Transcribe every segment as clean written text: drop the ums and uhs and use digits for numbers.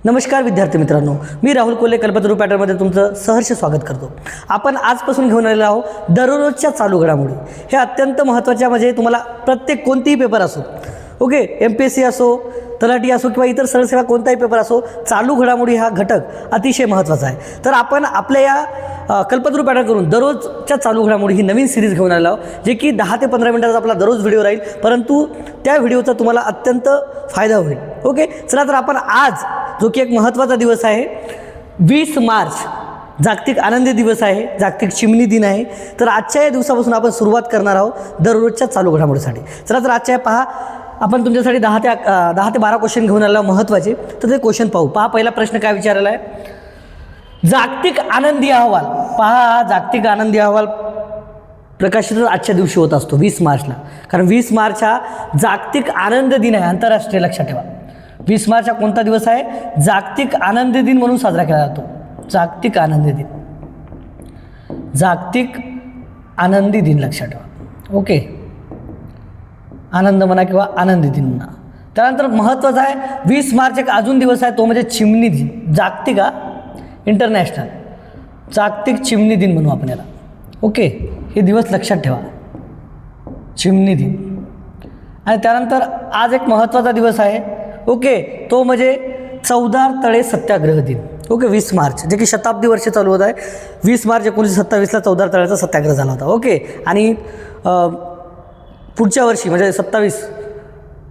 नमस्कार विद्यार्थी मित्रांनो, मी राहुल कोल्हे कल्पतरू पॅटर्नमध्ये तुमचं सहर्ष स्वागत करतो। आपण आजपासून घेऊन आलेलो आहोत दररोजच्या चालू घडामोडी। हे अत्यंत महत्त्वाच्या म्हणजे तुम्हाला प्रत्येक कोणतीही पेपर असो, ओके, MPSC असो, तलाठी असो किंवा इतर सरळ सेवा कोणताही पेपर असो, चालू घडामोडी हा घटक अतिशय महत्त्वाचा आहे। तर आपण आपल्या या कल्पतरू पॅटर्न करून दररोजच्या चालू घडामोडी ही नवीन सिरीज घेऊन आलो आहोत, जे की 10 ते 15 मिनिटाचा आपला दररोज व्हिडिओ राहील, परंतु त्या व्हिडिओचा तुम्हाला अत्यंत फायदा होईल। ओके, चला तर आपण आज जो की एक महत्त्वाचा दिवस आहे 20 मार्च जागतिक आनंदी दिवस आहे, जागतिक चिमणी दिन आहे। तर आजच्या या दिवसापासून आपण सुरुवात करणार आहोत दररोजच्या चालू घडामोडीसाठी। चला तर आजच्या पहा, आपण तुमच्यासाठी 10 ते 12 क्वेश्चन घेऊन आलो महत्त्वाचे। तर ते क्वेश्चन पाहू। पहा, पहिला प्रश्न काय विचारलेला आहे, जागतिक आनंदी अहवाल। पहा, जागतिक आनंदी अहवाल प्रकाशित आजच्या दिवशी होत असतो 20 मार्चला, कारण 20 मार्च हा जागतिक आनंद दिन आहे, आंतरराष्ट्रीय। लक्षात ठेवा, 20 मार्च हा कोणता दिवस आहे? जागतिक आनंद दिन म्हणून साजरा केला जातो। जागतिक आनंदी दिन, जागतिक आनंदी दिन लक्षात ठेवा। ओके, आनंद म्हणा किंवा आनंदी दिन म्हणा। त्यानंतर महत्त्वाचा आहे 20 मार्च एक अजून दिवस आहे, तो म्हणजे चिमणी दिन। जागतिक इंटरनॅशनल जागतिक चिमणी दिन म्हणू आपण याला। ओके, हे दिवस लक्षात ठेवा, चिमणी दिन। आणि त्यानंतर आज एक महत्त्वाचा दिवस आहे, ओके, तो म्हणजे चवदार तळे सत्याग्रह दिन। ओके, 20 मार्च, जे की शताब्दी वर्ष चालू होत आहे। 20 मार्च 1927ला चवदार तळ्याचा सत्याग्रह झाला होता। ओके, आणि पुढच्या वर्षी म्हणजे 27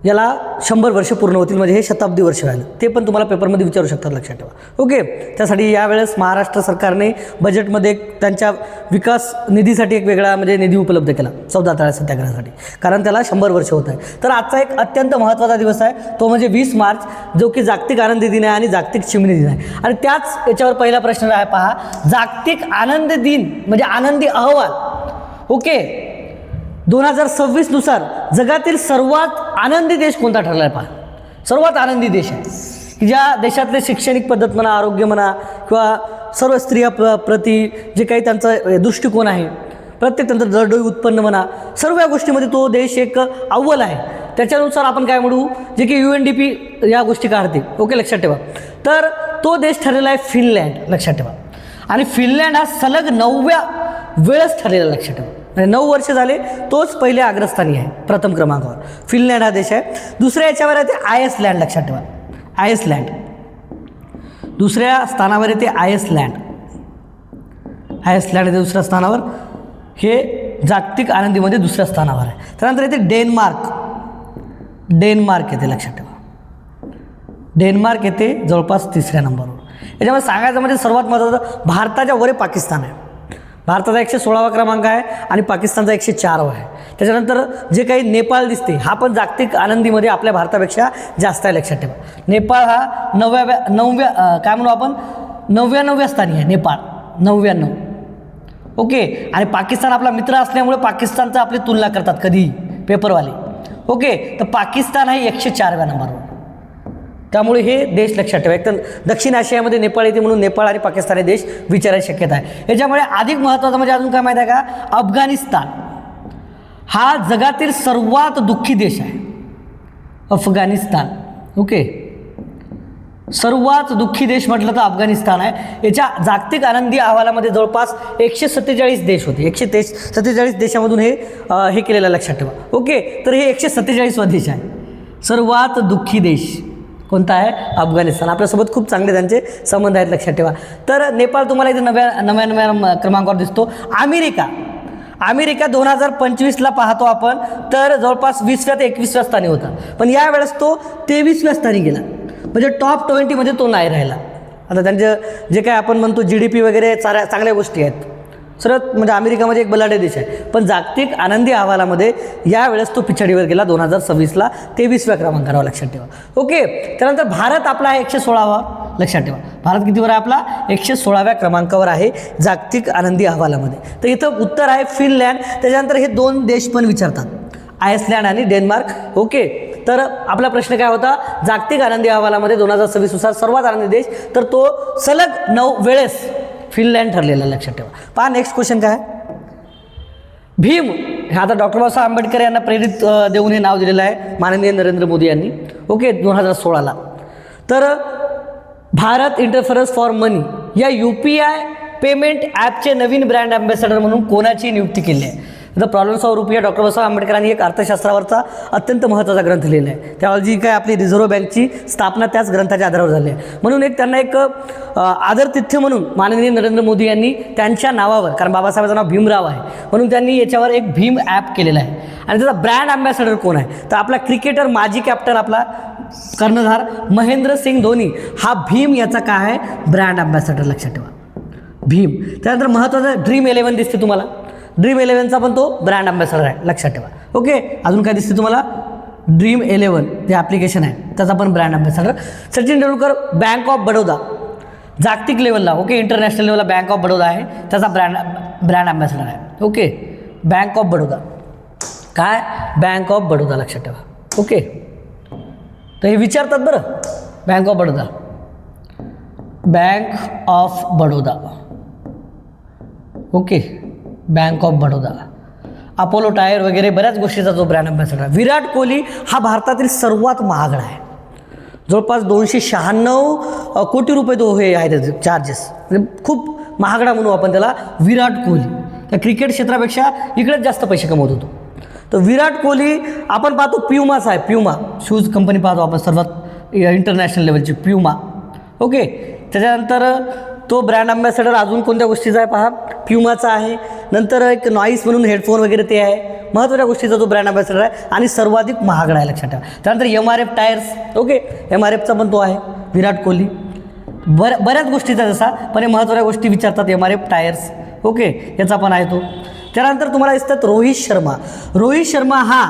याला 100 वर्ष पूर्ण होतील, म्हणजे हे शताब्दी वर्ष राहिलं। ते पण तुम्हाला पेपरमध्ये विचारू शकतात, लक्षात ठेवा। ओके, त्यासाठी यावेळेस महाराष्ट्र सरकारने बजेटमध्ये त्यांच्या विकास निधीसाठी एक वेगळा म्हणजे निधी उपलब्ध केला चवदार तळ्या सत्याग्रहासाठी, कारण त्याला 100 वर्ष होत आहे। तर आजचा एक अत्यंत महत्त्वाचा दिवस आहे, तो म्हणजे 20 मार्च, जो की जागतिक आनंदी दिन आहे आणि जागतिक चिमणी दिन आहे। आणि त्याच याच्यावर पहिला प्रश्न आहे, पहा, जागतिक आनंद दिन म्हणजे आनंदी अहवाल। ओके, 2026 नुसार जगातील सर्वात आनंदी देश कोणता ठरला आहे? पहा, सर्वात आनंदी देश आहे की ज्या देशातले शैक्षणिक पद्धत म्हणा, आरोग्य म्हणा किंवा सर्व स्त्रिया प्रती जे काही त्यांचा दृष्टिकोन आहे, प्रत्येक त्यांचं दरडोई उत्पन्न म्हणा, सर्व या गोष्टीमध्ये तो देश एक अव्वल आहे। त्याच्यानुसार आपण काय म्हणू, जे की UNDP या गोष्टी काढते। ओके, लक्षात ठेवा। तर तो देश ठरलेला आहे फिनलँड, लक्षात ठेवा। आणि फिनलँड हा सलग 9व्या वेळेस ठरलेला, लक्षात ठेवा, म्हणजे 9 वर्ष झाले तोच पहिले अग्रस्थानी आहे, प्रथम क्रमांकावर फिनलँड हा देश आहे। दुसऱ्या याच्यावर आहे ते आयसलँड, लक्षात ठेवा, आयसलँड दुसऱ्या स्थानावर आहे ते आयसलँड। आयसलँड आहे दुसऱ्या स्थानावर, हे जागतिक आनंदीमध्ये दुसऱ्या स्थानावर आहे। त्यानंतर येते डेन्मार्क, डेन्मार्क येते, लक्षात ठेवा, डेन्मार्क येते जवळपास 3ऱ्या नंबरवर। याच्यामध्ये सांगायचं म्हणजे सर्वात महत्त्वाचं भारताच्या वर पाकिस्तान आहे। भारताचा 116वा क्रमांक आहे आणि पाकिस्तानचा 104वा आहे। त्याच्यानंतर जे काही नेपाळ दिसते, हा पण जागतिक आनंदीमध्ये आपल्या भारतापेक्षा जास्त आहे, लक्षात ठेवा। नेपाळ हा 9व्या काय म्हणू आपण 99व्या स्थानी आहे नेपाळ, 99। ओके, आणि पाकिस्तान आपला मित्र असल्यामुळे पाकिस्तानचा आपली तुलना करतात कधी पेपरवाले। ओके, तर पाकिस्तान आहे 104व्या नंबरवर। त्यामुळे हे देश लक्षात ठेवा। एक तर दक्षिण आशियामध्ये नेपाळ येते, म्हणून नेपाळ आणि पाकिस्तान हे देश विचारायची शक्यता आहे। याच्यामुळे अधिक महत्त्वाचं म्हणजे अजून काय माहीत आहे का, अफगाणिस्तान हा जगातील सर्वात दुःखी देश आहे। अफगाणिस्तान, ओके, सर्वात दुःखी देश म्हटलं तर अफगाणिस्तान आहे। याच्या जागतिक आनंदी अहवालामध्ये जवळपास 147 देश होते। 147 देशामधून हे केलेलं, लक्षात ठेवा। ओके, तर हे 147वा देश आहे। सर्वात दुःखी देश कोणता आहे? अफगाणिस्तान। आपल्यासोबत खूप चांगले त्यांचे संबंध आहेत, लक्षात ठेवा। तर नेपाळ तुम्हाला इथे 9व्या क्रमांकावर दिसतो। अमेरिका 2025ला पाहतो आपण तर जवळपास 20व्या ते 21व्या स्थानी होता, पण यावेळेस तो 23व्या स्थानी गेला, म्हणजे टॉप 20मध्ये तो नाही राहिला। आता त्यांचं जे काय आपण म्हणतो GDP वगैरे चांगल्या गोष्टी आहेत, सर्वात म्हणजे अमेरिकामध्ये एक बलाढ्य देश आहे, पण जागतिक आनंदी अहवालामध्ये यावेळेस तो पिछाडीवर गेला 2026ला 23व्या क्रमांकावर, लक्षात ठेवा। ओके, त्यानंतर भारत आपला आहे 116वा, लक्षात ठेवा। भारत कितीवर आहे आपला? 116व्या क्रमांकावर आहे जागतिक आनंदी अहवालामध्ये। तर इथं उत्तर आहे फिनलँड। त्याच्यानंतर हे 2 देश पण विचारतात, आयसलँड आणि डेन्मार्क। ओके, तर आपला प्रश्न काय होता, जागतिक आनंदी अहवालामध्ये 2026 नुसार सर्वात आनंदी देश, तर तो सलग 9 वेळेस फिनलँड ठरलेला, लक्षात ठेवा। पहा, नेक्स्ट क्वेश्चन काय, भीम हे आता डॉक्टर बाबासाहेब आंबेडकर यांना प्रेरित देऊन हे नाव दिलेलं आहे माननीय नरेंद्र मोदी यांनी। ओके, 2016ला। तर भारत इंटरफरन्स फॉर मनी या UPI पेमेंट ॲपचे नवीन ब्रँड अँबॅसेडर म्हणून कोणाची नियुक्ती केली आहे? द प्रॉब्लेम्स ऑफ रुपया डॉक्टर बाबासाहेब आंबेडकरांनी एक अर्थशास्त्रावरचा अत्यंत महत्त्वाचा ग्रंथ लिहिला आहे. त्यावेळी जी काय आपली रिझर्व्ह बँकची स्थापना त्याच ग्रंथाच्या आधारावर झाली आहे. म्हणून त्यांना एक आदरतिथ्य म्हणून माननीय नरेंद्र मोदी यांनी त्यांच्या नावावर, कारण बाबासाहेबांचं नाव भीमराव आहे म्हणून त्यांनी याच्यावर एक भीम ॲप केलेला आहे. आणि त्याचा ब्रँड अँबॅसेडर कोण आहे? तर आपला क्रिकेटर माजी कॅप्टन आपला कर्णधार महेंद्रसिंग धोनी हा भीम याचा काय आहे? Brand ambassador. लक्षात ठेवा भीम. त्यानंतर महत्त्वाचं Dream11 दिसते तुम्हाला. Dream11चा पण तो ब्रँड अँबॅसेडर आहे. लक्षात ठेवा. ओके, अजून काय दिसते तुम्हाला? Dream11 जे ॲप्लिकेशन आहे त्याचा पण brand ambassador. Sachin Tendulkar bank of Baroda जागतिक लेवलला, ओके, इंटरनॅशनल लेवलला बँक ऑफ बडोदा आहे त्याचा ब्रँड अँबॅसेडर आहे. ओके, बँक ऑफ बडोदा काय? Bank of Baroda. लक्षात ठेवा. ओके, तर हे विचारतात बरं. Bank of Baroda, bank of Baroda. Okay, bank of Baroda. Apollo tyre वगैरे बऱ्याच गोष्टीचा जो ब्रँड अँबॅसेडर आहे. विराट कोहली हा भारतातील सर्वात महागडा आहे. जवळपास 296 कोटी रुपये तो हे आहे त्याचे चार्जेस. म्हणजे खूप महागडा म्हणू आपण त्याला. विराट कोहली त्या क्रिकेट क्षेत्रापेक्षा इकडेच जास्त पैसे कमवत होतो. तर विराट कोहली आपण पाहतो प्युमाचा आहे. प्युमा शूज कंपनी पाहतो आपण सर्वात इंटरनॅशनल लेवलची प्युमा. ओके, त्याच्यानंतर तो ब्रँड अँबॅसेडर अजून कोणत्या गोष्टीचा आहे पहा? प्युमाचा आहे. नंतर एक नॉईस म्हणून हेडफोन वगैरे ते आहे. महत्त्वाच्या गोष्टीचा जो ब्रँड अँबॅसेडर आहे आणि सर्वाधिक महागडा आहे. लक्षात ठेवा. त्यानंतर MRF टायर्स. ओके, MRFचा पण तो आहे विराट कोहली. बऱ्याच गोष्टीचा जसा, पण हे महत्त्वाच्या गोष्टी विचारतात. MRF tyres. ओके, याचा पण आहे तो. त्यानंतर तुम्हाला दिसतात रोहित शर्मा. रोहित शर्मा हा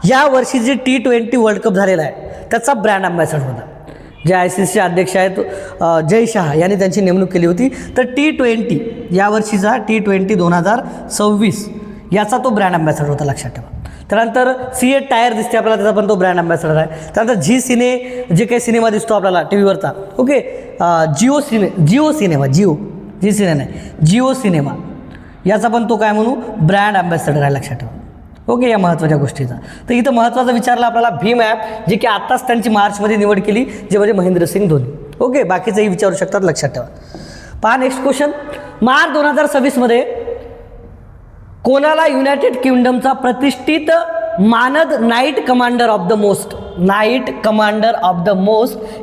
या वर्षी जे T20 वर्ल्ड कप झालेला आहे त्याचा ब्रँड अँबॅसेडर होता. जे ICCचे अध्यक्ष आहेत जय शहा यांनी त्यांची नेमणूक केली होती. तर T20 यावर्षीचा T20 2026 याचा तो ब्रँड अँबॅसेडर होता. लक्षात ठेवा. त्यानंतर CA टायर दिसते आपल्याला, त्याचा पण तो ब्रँड अँबॅसेडर आहे. त्यानंतर झी सिने जे काही सिनेमा दिसतो आपल्याला टीव्हीवरचा. ओके, जिओ सिनेमा याचा पण तो काय म्हणू? ब्रँड अँबॅसेडर आहे. लक्षात ठेवा. ओके, या महत्त्वाच्या गोष्टीचा. तर इथं महत्त्वाचं विचारलं आपल्याला भीम ॲप, जे की आत्ताच त्यांची मार्चमध्ये निवड केली, जे म्हणजे महेंद्रसिंग धोनी. ओके, बाकीचंही विचारू शकतात. लक्षात ठेवा. पहा नेक्स्ट क्वेश्चन. मार्च 2026 कोणाला युनायटेड किंगडमचा प्रतिष्ठित मानद knight commander of the most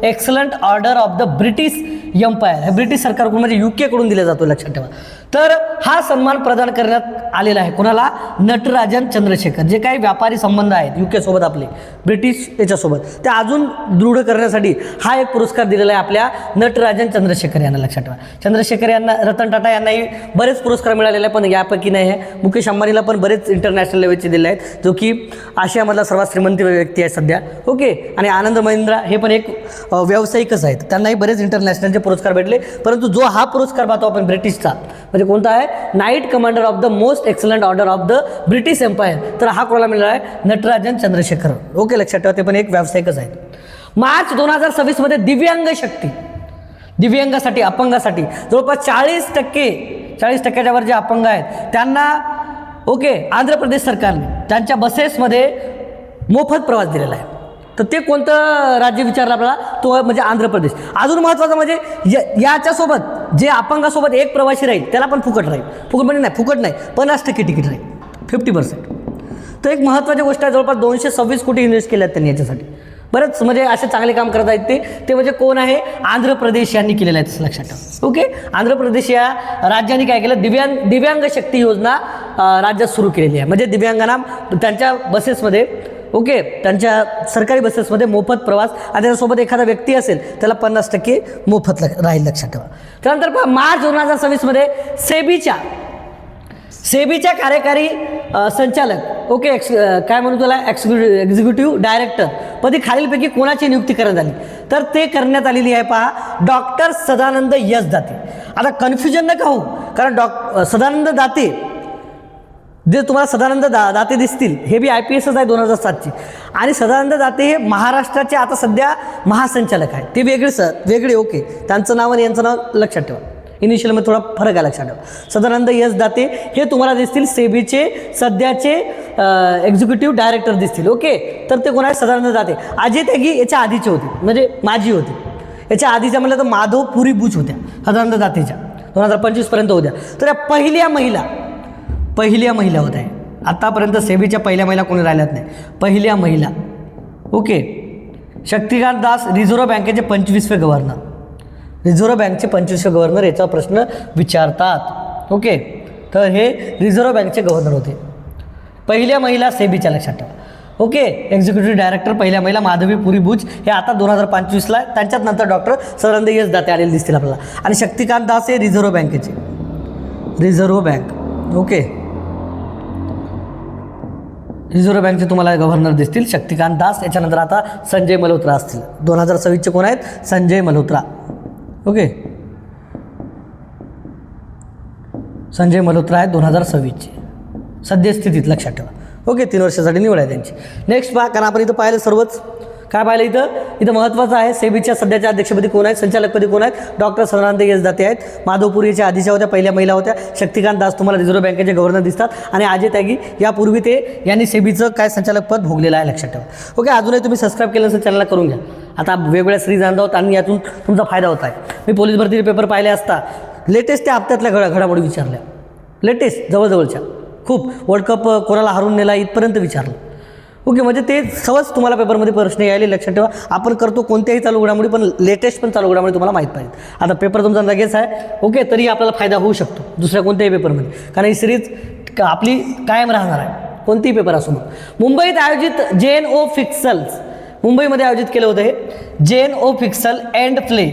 excellent order of the British empire, हे ब्रिटिश सरकारकडून म्हणजे UK कडून दिला जातो. लक्षात ठेवा. तर हा सन्मान प्रदान करण्यात आलेला आहे कोणाला? नटराजन चंद्रशेखर. जे काही व्यापारी संबंध आहेत UK सोबत आपले, ब्रिटिश याच्यासोबत, ते अजून दृढ करण्यासाठी हा एक पुरस्कार दिलेला आहे आपल्या नटराजन चंद्रशेखर यांना. लक्षात ठेवा. चंद्रशेखर यांना, रतन टाटा यांनाही बरेच पुरस्कार मिळालेले आहे, पण यापैकी नाही आहे. मुकेश अंबानीला पण बरेच इंटरनॅशनल लेवलचे दिले आहेत, जो की आशियामधला सर्वात श्रीमंत व्यक्ती आहे सध्या. ओके, आणि आनंद महिंद्रा हे पण एक व्यावसायिकच आहेत, त्यांनाही बरेच इंटरनॅशनलचे पुरस्कार भेटले. परंतु जो हा पुरस्कार पाहतो आपण ब्रिटिशचा, म्हणजे कोणता आहे? Knight commander of the most excellent order of the British empire, तर हा कोणाला मिळाला आहे? नटराजन चंद्रशेखर. ओके, लक्षात ठेवा. ते पण एक व्यावसायिकच आहेत. मार्च 2026 दिव्यांग शक्ती, दिव्यांगासाठी, अपंगासाठी जवळपास 40% वर जे अपंग आहेत त्यांना, ओके, आंध्र प्रदेश सरकारने त्यांच्या बसेसमध्ये मोफत प्रवास दिलेला आहे. तर ते कोणतं राज्य विचारलं आपल्याला? तो म्हणजे आंध्र प्रदेश. अजून महत्त्वाचं म्हणजे याच्यासोबत जे अपंगासोबत एक प्रवासी राहील त्याला पण फुकट राहील. फुकट म्हणजे नाही, फुकट नाही, 50% तिकीट राहील, 50%. तर एक महत्त्वाची गोष्ट आहे. जवळपास 226 कोटी इन्व्हेस्ट केले आहेत त्यांनी याच्यासाठी. बरेच म्हणजे असे चांगले काम करत आहेत ते म्हणजे कोण आहे? आंध्र प्रदेश यांनी केलेलं आहे, तसं लक्षात ठेवा. ओके, आंध्र प्रदेश या राज्याने काय केलं? दिव्यांग शक्ती योजना राज्यात सुरू केलेली आहे. म्हणजे दिव्यांगांना त्यांच्या बसेसमध्ये, ओके, त्यांच्या सरकारी बसेसमध्ये मोफत प्रवास, आणि त्याच्यासोबत एखादा व्यक्ती असेल त्याला 50% मोफत राहील. लक्षात ठेवा. त्यानंतर मार्च 2026 सेबीच्या कार्यकारी संचालक, ओके, काय म्हणू त्याला, एक्झिक्युटिव्ह डायरेक्टर पदी खालीलपैकी कोणाची नियुक्ती करण्यात आली? तर ते करण्यात आलेली आहे पहा, डॉक्टर सदानंद यस दाते. आता कन्फ्युजन नका होऊ, कारण सदानंद दाते, जे तुम्हाला सदानंद दाते दिसतील, हे बी IPSच आहे 2007ची, आणि सदानंद दाते हे महाराष्ट्राचे आता सध्या महासंचालक आहेत. ते वेगळे. ओके, त्यांचं नाव आणि यांचं नाव लक्षात ठेवा. इनिशियलमध्ये थोडा फरक आहे, लक्षात ठेवा. सदानंद यस दाते हे तुम्हाला दिसतील सेबीचे सध्याचे एक्झिक्युटिव्ह डायरेक्टर दिसतील. ओके, तर ते कोण आहे? सदानंद दाते. अजय त्यागी याच्या आधीचे होते, म्हणजे माजी होते. याच्या आधीच्या म्हणलं तर माधव पुरी बुच होत्या साधारणतः जातीच्या 2025पर्यंत होत्या. तर या पहिल्या महिला होत्या. आतापर्यंत सेबीच्या पहिल्या महिला कोणी राहिल्यात नाही, पहिल्या महिला. ओके. शक्तिकांत दास रिझर्व्ह बँकेचे 25वे गव्हर्नर, रिझर्व्ह बँकचे 25वे गव्हर्नर याचा प्रश्न विचारतात. ओके. तर हे रिझर्व्ह बँकचे गव्हर्नर होते, पहिल्या महिला सेबीच्या, लक्षात ठेवा. ओके. एक्झिक्युटिव्ह डायरेक्टर पहिल्या महिला माधवी पुरी बुच, हे आता 2025ला. त्यांच्यात नंतर डॉक्टर सदानंद यस दाते आलेले दिसतील आपल्याला. आणि शक्तिकांत दास हे रिझर्व्ह बँकेचे, रिझर्व्ह बँक. ओके. रिझर्व्ह बँकचे तुम्हाला गव्हर्नर दिसतील शक्तिकांत दास. याच्यानंतर आता संजय मल्होत्रा असतील. 2026चे कोण आहेत? संजय मल्होत्रा. ओके. संजय मल्होत्रा आहेत 2026चे सद्यस्थितीत, लक्षात ठेवा. ओके. 3 वर्षासाठी निवड आहे त्यांची. नेक्स्ट पहा, कारण आपण इथं पाहिलं सर्वच. काय पाहिलं इथं महत्त्वाचं आहे, सेबीच्या सध्याच्या अध्यक्षपदी कोण आहेत, संचालकपदी कोण आहेत? डॉक्टर सदानंद यस दाते आहेत. माधवपुरीच्या आधीच्या होत्या, पहिल्या महिला होत्या. शक्तिकांत दास तुम्हाला रिझर्व्ह बँकेचे गव्हर्नर दिसतात. आणि अजय त्यागी यापूर्वी यांनी सेबीचं काय संचालकपद भोगलेलं आहे, लक्षात ठेवा. ओके. अजूनही तुम्ही सबस्क्राईब केलं असेल चॅनलला करून घ्या. आता वेगवेगळ्या सिरीज आणत आहोत आणि यातून तुमचा फायदा होत आहे. मी पोलीस भरतीचे पेपर पाहिले असता, लेटेस्ट त्या हप्त्यातल्या घडामोडी विचारल्या, लेटेस्ट जवळजवळच्या खूप. वर्ल्ड कप कोणाला हरून नेला इथपर्यंत विचारलं. ओके. म्हणजे ते सहज तुम्हाला पेपरमध्ये प्रश्न यायले, लक्षात ठेवा. आपण करतो कोणत्याही चालू घडामोडी, पण लेटेस्ट पण चालू घडामोडी तुम्हाला माहीत पाहिजे. आता पेपर तुमचा लगेच आहे. ओके. तरी आपल्याला फायदा होऊ शकतो दुसऱ्या कोणत्याही पेपरमध्ये, कारण ही सिरीज आपली कायम राहणार आहे, कोणतीही पेपर असो. मुंबईत आयोजित JNO फिक्सल्स, मुंबईमध्ये आयोजित केलं होतं हे JNO फिक्सल अँड प्ले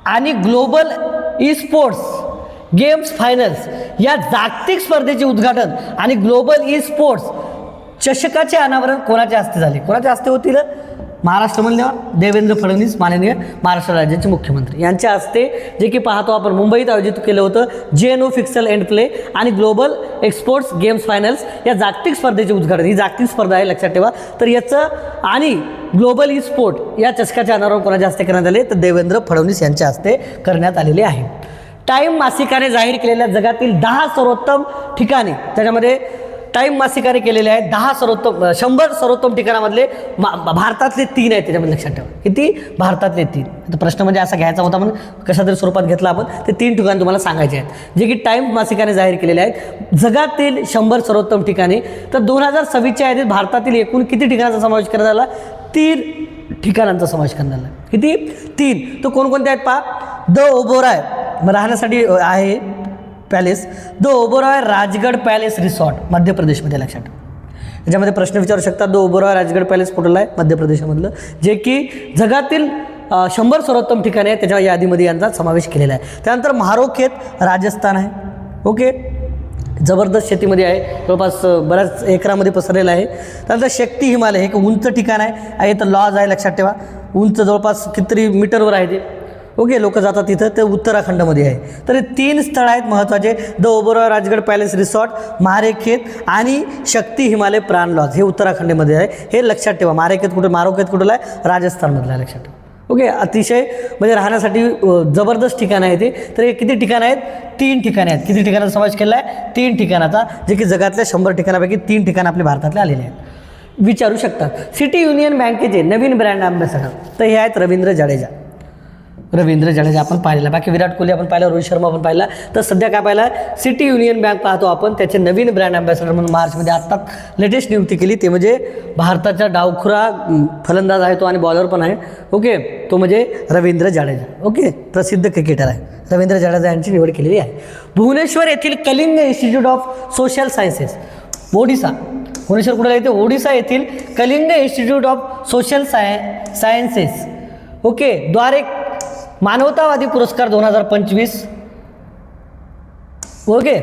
आणि global e sports games finals या जागतिक स्पर्धेचे उद्घाटन आणि ग्लोबल ई स्पोर्ट्स चषकाचे अनावरण कोणाच्या हस्ते झाले? कोणाच्या हस्ते होतील? महाराष्ट्रामधल्या देवेंद्र फडणवीस माननीय महाराष्ट्र राज्याचे मुख्यमंत्री यांच्या हस्ते, जे की पाहतो आपण मुंबईत आयोजित केलं होतं JNO फिक्सल अँड प्ले आणि ग्लोबल एक्सपोर्ट्स गेम्स फायनल्स या जागतिक स्पर्धेचे उद्घाटन. ही जागतिक स्पर्धा आहे, लक्षात ठेवा. तर याचं आणि ग्लोबल ई स्पोर्ट या चषकाचे अनावरण कोणाच्या हस्ते करण्यात आले? तर देवेंद्र फडणवीस यांच्या हस्ते करण्यात आलेले आहे. टाईम मासिकाने जाहीर केलेल्या जगातील 10 सर्वोत्तम ठिकाणे, त्याच्यामध्ये टाईम मासिकाने केलेले आहेत 100 सर्वोत्तम ठिकाणामधले भारतातले 3 आहेत त्याच्यामध्ये, लक्षात ठेवा. किती? भारतातले 3. आता प्रश्न म्हणजे असा घ्यायचा होता म्हणून कशा तरी स्वरूपात घेतला आपण. ते 3 ठिकाण तुम्हाला सांगायचे आहेत, जे की टाईम मासिकाने जाहीर केलेले आहेत. जगातील 100 सर्वोत्तम ठिकाणे. तर 2026च्या यादीत भारतातील एकूण किती ठिकाणांचा समावेश करण्यात आला? 3 ठिकाणांचा समावेश करण्यात आला. किती? 3. तो कोणकोणते आहेत पहा. द ओबेरॉय राहण्यासाठी आहे palace, the Oberoi Rajgad palace resort मध्य प्रदेशमध्ये, लक्षात ठेवा. याच्यामध्ये प्रश्न विचारू शकतात. द ओबेरॉय राजगड पॅलेस कुठलं आहे? मध्य प्रदेशामधलं, जे की जगातील 100 सर्वोत्तम ठिकाणे आहेत त्याच्या यादीमध्ये यांचा समावेश केलेला आहे. त्यानंतर म्हारोखेत राजस्थान आहे. ओके. जबरदस्त शेतीमध्ये आहे, जवळपास बऱ्याच एकरामध्ये पसरलेलं आहे. त्यानंतर शक्ती हिमालय हे एक उंच ठिकाण आहे, तर लॉज आहे, लक्षात ठेवा. उंच जवळपास कितीतरी मीटरवर आहे ते. ओके. लोक जातात तिथं, ते उत्तराखंडमध्ये आहे. तर हे 3 स्थळं आहेत महत्त्वाचे. The Oberoi Rajgad palace resort, म्हारोखेत आणि शक्ती हिमालय प्राण लॉज हे उत्तराखंडमध्ये आहे. हे लक्षात ठेवा. म्हारोखेत कुठलं आहे? राजस्थानमधलं आहे, लक्षात ठेवा. ओके. अतिशय म्हणजे राहण्यासाठी जबरदस्त ठिकाण आहे ते. तर हे किती ठिकाणं आहेत? 3 ठिकाणे आहेत. किती ठिकाणाचा समावेश केला आहे? 3 ठिकाणाचा, जे की जगातल्या 100 ठिकाणापैकी 3 ठिकाणं आपल्या भारतातले आलेले आहेत. विचारू शकतात. सिटी युनियन बँकेचे नवीन ब्रँड अँबॅसेडर, तर हे आहेत रवींद्र जाडेजा. आपण पाहिलेला. बाकी विराट कोहली आपण पाहिला, रोहित शर्मा आपण पाहिला. तर सध्या काय पाहिला? सिटी युनियन बँक पाहतो आपण, त्याचे नवीन ब्रँड अँबॅसेडर म्हणून मार्चमध्ये आत्ताच लेटेस्ट नियुक्ती केली. ते म्हणजे भारताचा डावखुरा फलंदाज आहे तो आणि बॉलर पण आहे. ओके. तो म्हणजे रवींद्र जाडेजा. ओके. प्रसिद्ध क्रिकेटर आहे रवींद्र जाडेजा यांची निवड केलेली आहे. भुवनेश्वर येथील Kalinga institute of social sciences, Odisha. Bhubaneswar कुठे येते? ओडिसा येथील Kalinga institute of social sciences, okay, द्वारे मानवतावादी पुरस्कार 2025 ओके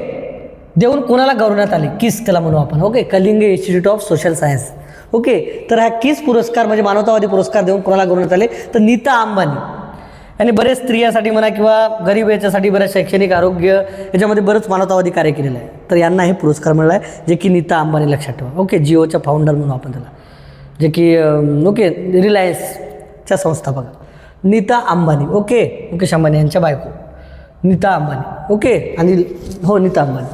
देऊन कोणाला गौरवण्यात आले? किस त्याला म्हणू आपण. Okay. Kalinga institute of social science. Okay. तर हा किस पुरस्कार म्हणजे मानवतावादी पुरस्कार देऊन कोणाला गौरवण्यात आले? तर नीता अंबानी यांनी बरेच स्त्रियासाठी म्हणा किंवा गरीब याच्यासाठी बरेच शैक्षणिक आरोग्य याच्यामध्ये बरंच मानवतावादी कार्य केलेलं आहे. तर यांना हे पुरस्कार मिळाला आहे, जे की नीता अंबानी, लक्षात ठेवा. ओके. जिओच्या फाउंडर म्हणून आपण त्याला, जे की ओके रिलायन्सच्या संस्थापक नीता अंबानी. ओके. मुकेश अंबानी यांच्या बायको नीता अंबानी. ओके. आणि हो नीता अंबानी.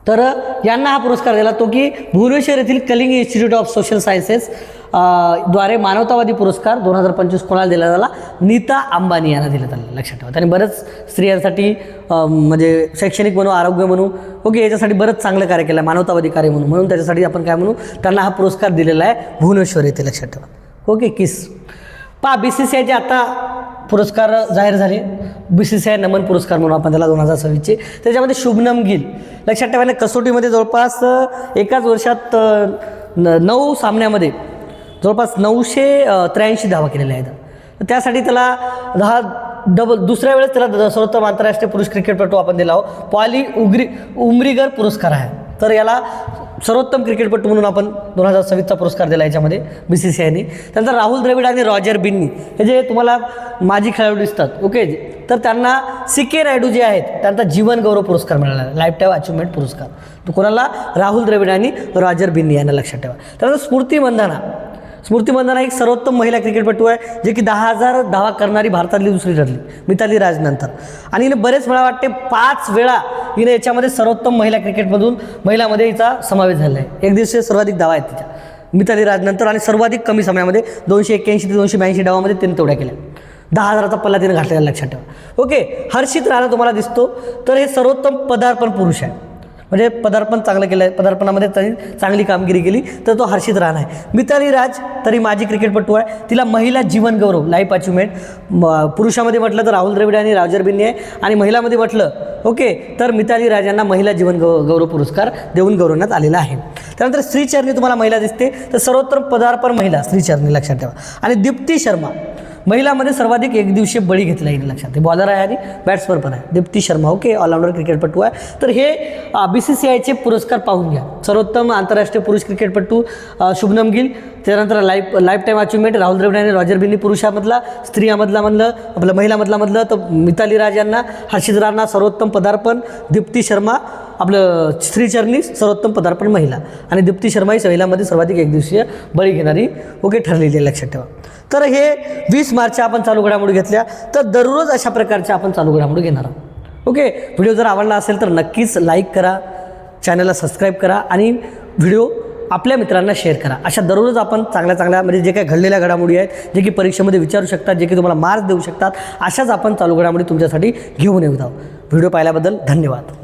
तर यांना हा पुरस्कार दिला तो की भुवनेश्वर येथील Kalinga institute of social sciences द्वारे मानवतावादी पुरस्कार 2025 कोणाला दिला झाला? नीता अंबानी यांना दिला झाला, लक्षात ठेवा. त्यांनी बरंच स्त्रियांसाठी म्हणजे शैक्षणिक म्हणू, आरोग्य म्हणू, ओके, याच्यासाठी बरंच चांगलं कार्य केलं आहे, मानवतावादी कार्य म्हणून त्याच्यासाठी आपण काय म्हणू, त्यांना हा पुरस्कार दिलेला आहे भुवनेश्वर येथे, लक्षात ठेवा. ओके, किस. पहा BCCIचे आता पुरस्कार जाहीर झाले. BCCI नमन पुरस्कार म्हणून आपण त्याला 2026चे. त्याच्यामध्ये शुभनम गिल, लक्षात ठेवायला, कसोटीमध्ये जवळपास एकाच वर्षात 9 सामन्यामध्ये जवळपास 983 धावा केलेल्या आहेत. तर त्यासाठी त्याला दुसऱ्या वेळेस त्याला सर्वोत्तम आंतरराष्ट्रीय पुरुष क्रिकेटपटू आपण दिला आहोत. पॉली उमरीगर पुरस्कार आहे. तर याला सर्वोत्तम क्रिकेटपटू म्हणून आपण 2026चा पुरस्कार दिला याच्यामध्ये BCCIने. त्यानंतर राहुल द्रविड आणि रॉजर बिन्नी हे जे तुम्हाला माजी खेळाडू दिसतात, ओके, तर त्यांना CK नायडू जे आहेत त्यांचा जीवन गौरव पुरस्कार मिळाला आहे, लाईफ टाईम अचिव्हमेंट पुरस्कार. तो कोणाला? राहुल द्रविड आणि रॉजर बिन्नी यांना, लक्षात ठेवा. त्यानंतर स्मृती मंधाना एक सर्वोत्तम महिला क्रिकेटपटू आहे, जे की 10,000 धावा करणारी भारतातली दुसरी ठरली मिताली राजनंतर. आणि हिने बरेच मला वाटते 5 वेळा हिने याच्यामध्ये सर्वोत्तम महिला क्रिकेटमधून महिलामध्ये हिचा समावेश झाला आहे. एक दिवशी सर्वाधिक धावा आहेत तिच्या मिताली राजनंतर, आणि सर्वाधिक कमी समयामध्ये 281 ते 282 धावामध्ये तिने तेवढ्या केल्या. 10,000चा पल्ला तिने घातलेला, लक्षात ठेवा. ओके, हर्षित राणा तुम्हाला दिसतो, तर हे सर्वोत्तम पदार्पण पुरुष आहे, म्हणजे पदार्पण चांगलं केलं आहे, पदार्पणामध्ये त्यांनी चांगली कामगिरी केली, तर तो हर्षित राणा आहे. मिताली राज तरी माजी क्रिकेटपटू आहे, तिला महिला जीवन गौरव लाईफ अचिव्हमेंट, पुरुषामध्ये म्हटलं तर राहुल द्रविड आणि रॉजर बिन्नी आहे, आणि महिलामध्ये म्हटलं, ओके, तर मिताली राज यांना महिला जीवन गौरव पुरस्कार देऊन गौरवण्यात आलेला आहे. त्यानंतर श्रीचरणी तुम्हाला महिला दिसते, तर सर्वोत्तम पदार्पण महिला श्रीचरणी, लक्षात ठेवा. आणि दीप्ती शर्मा महिलामध्ये सर्वाधिक एकदिवसीय बळी घेतला येईल, लक्षात. ते बॉलर आहे आणि बॅट्समन पण आहे, दीप्ती शर्मा, ओके, ऑलराऊंडर क्रिकेटपटू आहे. तर हे BCCIचे पुरस्कार पाहून घ्या. सर्वोत्तम आंतरराष्ट्रीय पुरुष क्रिकेटपटू शुभनम गिल, त्यानंतर lifetime achievement Rahul Dravid आणि रॉजर बिन्नी पुरुषामधला, स्त्रियामधला म्हणलं आपलं महिलामधला तर मिताली राज यांना, हर्षित राणा सर्वोत्तम पदार्पण, दीप्ती शर्मा आपलं श्रीचरणी सर्वोत्तम पदार्पण महिला, आणि दीप्ती शर्मा ही महिलांमध्ये सर्वाधिक एकदिवसीय बळी घेणारी, ओके, ठरलेली आहे, लक्षात ठेवा. तर हे 20 मार्चच्या आपण चालू घडामोडी घेतल्या, तर दररोज अशा प्रकारच्या आपण चालू घडामोडी घेणार आहोत. ओके, व्हिडिओ जर आवडला असेल तर नक्कीच लाईक करा, चॅनलला सबस्क्राईब करा, आणि व्हिडिओ आपल्या मित्रांना शेअर करा. अशा दररोज आपण चांगल्या म्हणजे जे काही घडलेल्या घडामोडी आहेत, जे की परीक्षेमध्ये विचारू शकतात, जे की तुम्हाला मार्क्स देऊ शकतात, अशाच आपण चालू घडामोडी तुमच्यासाठी घेऊन येत आहोत. व्हिडिओ पाहिल्याबद्दल धन्यवाद.